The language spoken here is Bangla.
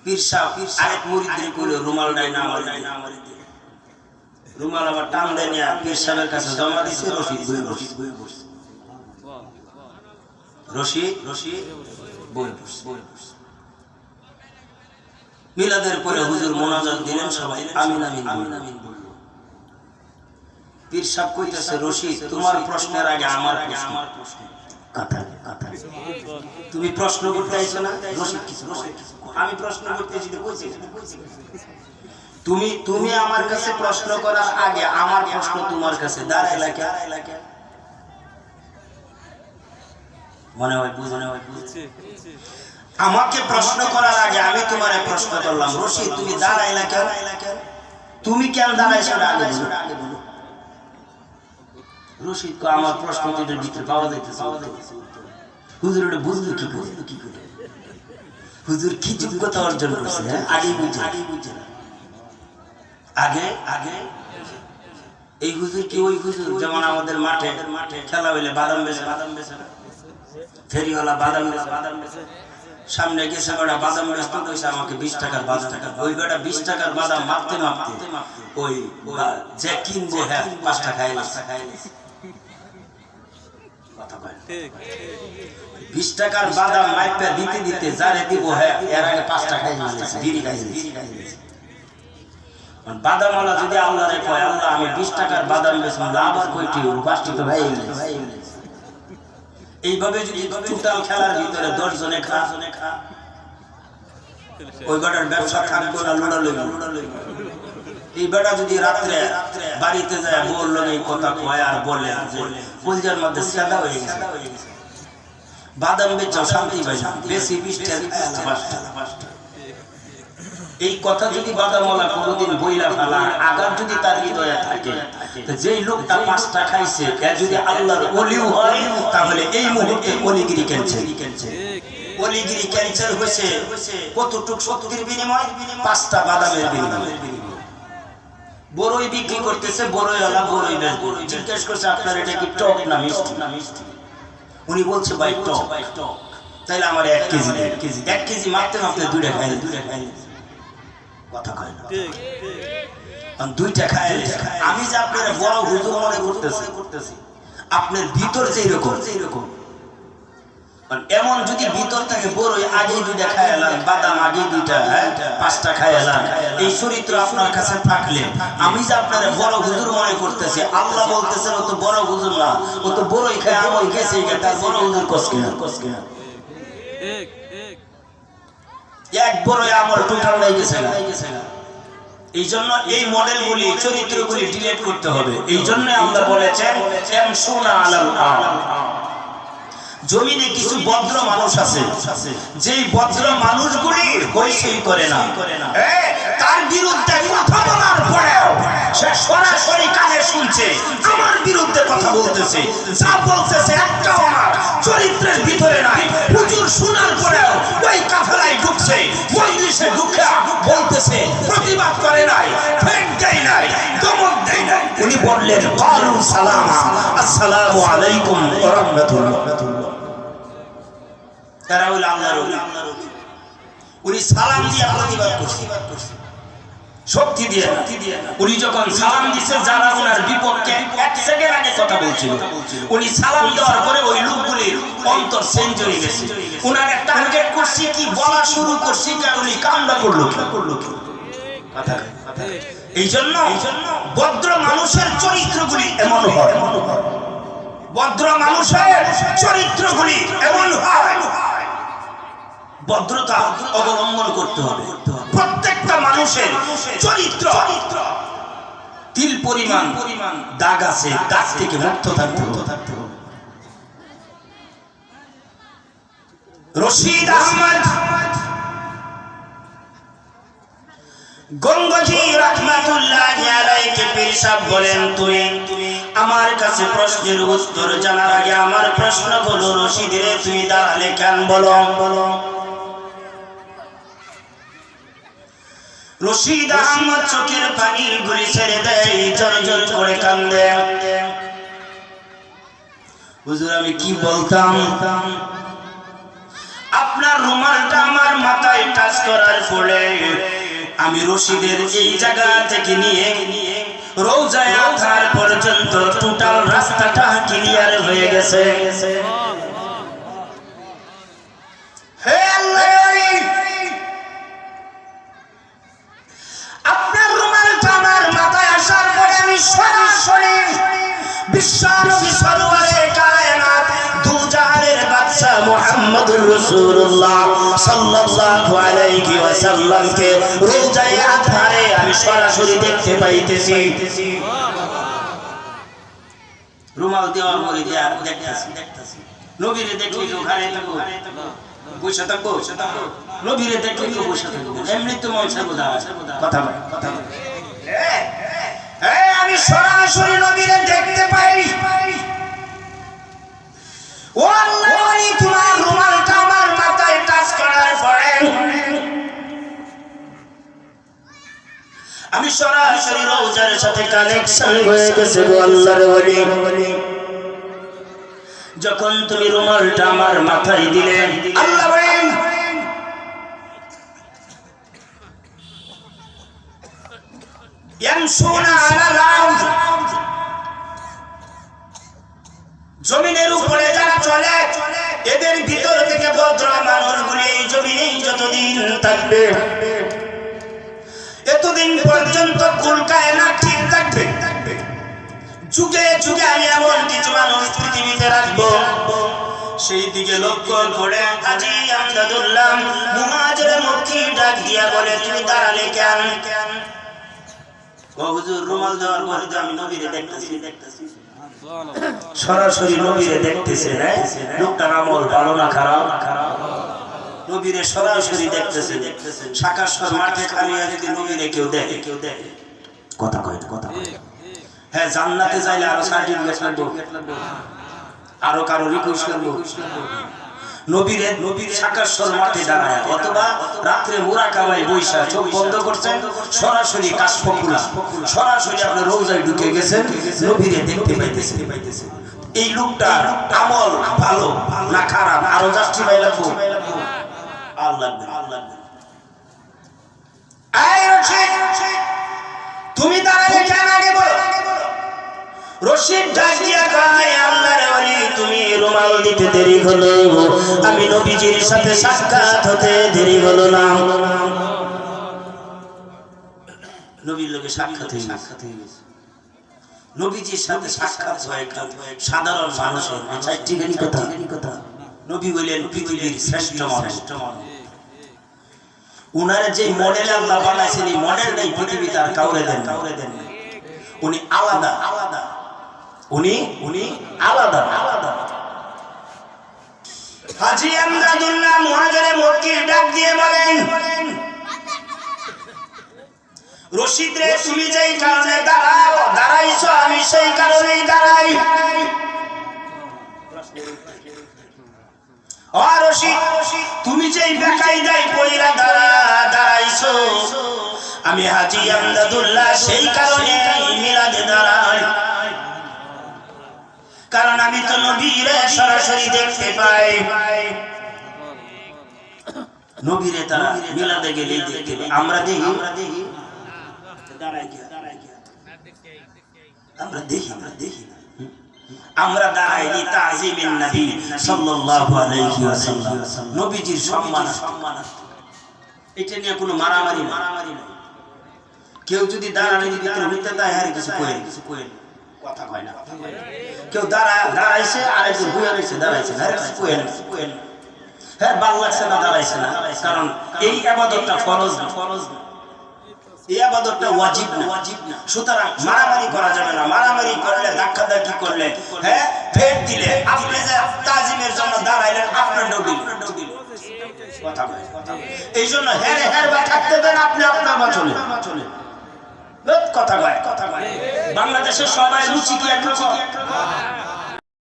পীর সাহেব আরেক মুরিদদের কইলো রুমাল নাই না আমার রুমাল আবার টান দেয় না পীর সাহেবের কাছে জমা দিছে রশিদ বই বসছে রশিদ বই বসছে মিলাদের পরে হুজুর মোনাজাত দিলেন সবাই আমিন আমিন বলল পীর সাহেব কইতেছে রশিদ তোমার প্রশ্নের আগে আমার প্রশ্ন কথা তুমি প্রশ্ন করতে আইছো না রশিদ কিছু আমি প্রশ্ন করতে এসে কইছি তুমি আমার কাছে প্রশ্ন করার আগে আমার প্রশ্ন তোমার কাছে দাঁড়াইলা কে মনে হয় বুঝছে আমাকে প্রশ্ন করার আগে আমি তোমারে প্রশ্ন করলাম রশিদ তুমি দাঁড়াইলা কেন তুমি কেন দাঁড়াইছো আগে বলো রশিদ কো আমার প্রশ্ন তোদের ভিতরে পাওয়া যাইতেছে হুজুর ওটা বুঝলো কি করে হুজুর কি যোগ্যতা অর্জন করছে আগে এই হুজুর কি ওই হুজুর যেমন আমাদের মাঠে খেলা হইলে বাদাম বেচে ফেরিওয়ালা বাদাম বেচে সামনে গেছে বেটা বাদাম বেচতে কইছে আমাকে 20 টাকার বাদাম ওই বেটা 20 টাকার বাদাম মাপতে ওই যে কিনবো হ্যাঁ 5 টাকা খাইছে 20 টাকার বাদাম মাইপে দিতে যারে দিব হ্যাঁ এর আগে 5 টাকা খাইছে বিড়ি খাইছে বাদামওয়ালা যদি আল্লাহরে কয় আল্লাহ আমি 20 টাকার বাদাম বেচলাম লাভ আর কয়টি 5টি তো ভাই এইভাবে যদি টোটাল খেলার ভিতরে 10 জনে খা ওই বেটার ব্যবসা খান করে লড়া লই এই বেটা যদি রাত্রে বাড়িতে যায় বল লগে কথা কয় আর বলে যে কলজার মধ্যে সাদা হয়ে গেছে বাদাম বেচাও শান্তি পাই না বেশি 20 টাকা এই কথা যদি বাদামওয়ালা কোনোদিন বইলা ফেলা আগার যদি তার হৃদয়ে থাকে যেই লোকটা 5টা খাইছে এ যদি আল্লাহর ওলিও হয় তাহলে এই মুহূর্তে ওলিগিরি ক্যান্সার হয়েছে কতটুক শক্তির বিনিময় 5টা বাদামের বিনিময় বড়ই বিক্রি করতেছে বড়ইওয়ালা বড়ই জিজ্ঞেস করছে আপনার এটা কি টক না মিষ্টি উনি বলছে ভাই টক তাইলে আমার 1 কেজি মাপতে 2টা খাইলে কথা কয় না আমি 2টা খাইলে আমি যে আপনার বড় হুজুর মনে করতেছি আপনার ভিতর যেই রকম এমন যদি ভিতর থেকে বড়ই আগে 2টা খাইলাম বাদাম আগে 2টা 5টা খাইলাম এই চরিত্র আপনার কাছে থাকলে আমি যে আপনার বড় হুজুর মনে করতেছি আল্লাহ বলতেছেন ও তো বড় হুজুর না ও তো বড়ই খায় আমল গেছে তার বড় হুজুর কসকিনা এক বড়ই আমল টোটাল নাই গেছে না এই জন্য এই মডেলগুলি চরিত্রগুলি ডিলিট করতে হবে এই জন্য আমরা বলেছেন এমসুনা আলাল জমিনে কিছু ভদ্র মানুষ আছে যেই ভদ্র মানুষগুলি হইসই করে না তার বিরুদ্ধে কথা বলার পরেও সে সরাসরি কানে শুনছে আমার বিরুদ্ধে কথা বলতেছে যা বলতেছে একটাও আমার চরিত্রের ভিতরে নাই হুজুর শোনার পরেও ওই কাফেলায় ঢুকছে মজলিসে ঢুকে বলতেছে প্রতিবাদ করে নাই ফেক দেয় নাই দমক দেয় নাই উনি বললেন ক্বালু সালামা আসসালামু আলাইকুম ওয়া রাহমাতুল্লাহ তারা হইল আল্লাহর ওলি উনি সালাম দিয়ে প্রতিবাদ করছে শক্তি দিয়ে উনি যখন সালাম দিছে যারা ওনার বিপক্ষে 1 সেকেন্ড আগে কথা বলছিল উনি সালাম দেওয়ার পরে ওই লোকগুলির অন্তর চেঞ্জ হয়ে গেছে ওনাকে টার্গেট করছে কি বলা শুরু করছে কারণ উনি কামড়া করলো কথা এই জন্য ভদ্র মানুষের চরিত্রগুলি এমন হয় ভদ্র মানুষের চরিত্রগুলি এমন হয় ভদ্রতা অবলম্বন করতে হবে প্রত্যেকটা মানুষের চরিত্র তিল পরিমাণ দাগ আছে দাগ থেকে মুক্ত থাকতে হবে রশিদ আহমদ গঙ্গোজি রাহমাতুল্লাহি আলাইহি পীর সাহেব বলেন তুমি আমার কাছে প্রশ্নের উত্তর জানার আগে আমার প্রশ্ন হলো রশিদ রে তুই দাঁড়ালে কেন বলো রশিদ আহমদ চোখের পানি গুলি ছেড়ে দেয় জল করে কান্দে হুজুর আমি কি বলতাম আপনার রুমালটা আমার মাথায় টাচ করার পরে আমি রশিদের এই জায়গা থেকে নিয়ে রওজায়ে আতহার পর্যন্ত টোটাল রাস্তাটা ক্লিয়ার হয়ে গেছে। হে আল্লাহ, আপনার রুমালটা আমার মাথায় আসার পরে আমি সরাসরি বিশ্বনবী সরওয়ারে কায়নাত দু জাহানের বাদশা মুহাম্মদুর রাসূলুল্লাহ সাল্লাল্লাহু আলাইহি ওয়াসাল্লামকে রওজায়ে আতহারে আমি সরাসরি দেখতে পাইতেছি। রুমাল দেওয়ার পরে দেখতেছি নবীরে দেখলে তো ঘরে থাকবো, বসে থাকবো, নবীরে দেখলে তো বসে থাকবো, এমনি তো মানুষের বোঝা কথা বলে। আমি সরাসরি নবীরে দেখতে পাই। ও আল্লাহর ওলি, তোমার রুমালটা আমার মাথায় টাচ করার পরে আমি সরাসরি রওজার সাথে কানেকশন হয়ে গেছে। গো আল্লাহর ওলি, যখন তুমি রুমালটা আমার মাথায় দিলে, আল্লাহ বলেন ইয়ামশুনা আলাল আরদ, জমিনের উপরে যারা চলে এদের ভিতর থেকে ভদ্র মানুষগুলি এই জমিনে যতদিন থাকবে এতদিন পর্যন্ত কুল কায়নাত ঠিক থাকবে। যুগে যুগে আমি এমন কিছু মানুষ পৃথিবীতে রাখবো, সেই দিকে লক্ষ্য করে হাজী আমদাদুল্লাহ মুহাজিরে মক্কি ডাক দিয়া বলে, তুমি দাঁড়ালে কেন? ও হুজুর, রুমাল দেওয়ার পরে তো আমি নবীরে দেখতেছি। সরাসরি নবীরে দেখতেছে, লোকটার আমল ভালো না খারাপ? নবীরে সরাসরি দেখতেছে। সাকাশর মাঠে খালিয়া যদি নবীরে কেউ দেখে, কথা কয় না, কথা কয়। হ্যাঁ, জান্নাতে যাইলে আরো সার্টিফিকেট লাগবে, আরো কারো রিকোয়েস্ট লাগবে। নবীর সাকাশর মাঠে দাঁড়ায় অথবা রাত্রে মুরাকাবায় বৈশা চোখ বন্ধ করছেন, সরাসরি কাশফ খোলা, সরাসরি আপনার রওজায় ঢুকে গেছেন, নবীরে দেখতে পাইতেছেন। এই লোকটা আমল ভালো না খারাপ আরো জাস্টিফাই লাগবে, আল্লাহ তুমি দাঁড়ালে কেন আগে বলো। রশিদ ডাক দিয়া কয়, আল্লাহর ওলি, তুমি রুমাল দিতে দেরি হলো, আমি নবীজির সাথে সাক্ষাৎ হতে দেরি হলো না। নবীর লোকে সাক্ষাৎ হয়ে গেছে, নবীজির সাথে সাক্ষাৎ হয় সাধারণ মানুষের চারটিখানি কথা। নবী বললেন পৃথিবীর শ্রেষ্ঠ মানুষ। উনার যে মডেল আল্লাহ বানাইছেন, এই মডেল নেই পৃথিবীতে আর কাউরে দেন। উনি আলাদা, উনি আলাদা। হাজী আমদাদুল্লাহ মুহাজিরে মক্কি ডাক দিয়ে বলেন, রশিদ রে, তুমি যেই কারণে দাঁড়াইছো আমি সেই কারণেই দাঁড়াই। ও রশিদ, তুমি যেই বেকায়দায় পয়রা দাঁড়াইছো আমি হাজী আমদাদুল্লাহ সেই কারণে মিলাদে দাঁড়াই, কারণ আমি তো নবীরে সরাসরি দেখতে পাই। নবীরে তারা মিলাদে গেলেই দেখতে পাই, আমরা দেখি আমরা দাঁড়াইনি তাজিমিন নবী সাল্লাল্লাহু আলাইহি ওয়াসাল্লাম, নবীজির সম্মান। এটা নিয়ে কোনো মারামারি নাই। কেউ যদি দাঁড়ানোর ভিতরে হইতে দেয়, হ্যাঁ কিছু কই কথা কয় না। কেউ দাঁড়াইছে আর একজন বইয়া রয়েছে, দাঁড়াইছে না, কিছু কই না। হ্যাঁ, ভালো লাগছে না, দাঁড়াইছে না, কারণ এই ইবাদতটা ফরজ না, এই ইবাদতটা ওয়াজিব না। সুতরাং মারামারি করা যাবে না। মারামারি করলে, ধাক্কাধাক্কি করলে, হ্যাঁ ফেট দিলে, আপনি যে তাজিমের জন্য দাঁড়াইলেন আপনার ডুবিল কথা কয়। এই জন্য হ্যাঁ বা থাকতে দেন, আপনি আপনার বচনে কথা কয়। বাংলাদেশের সবাই রুচি কি এক রকম?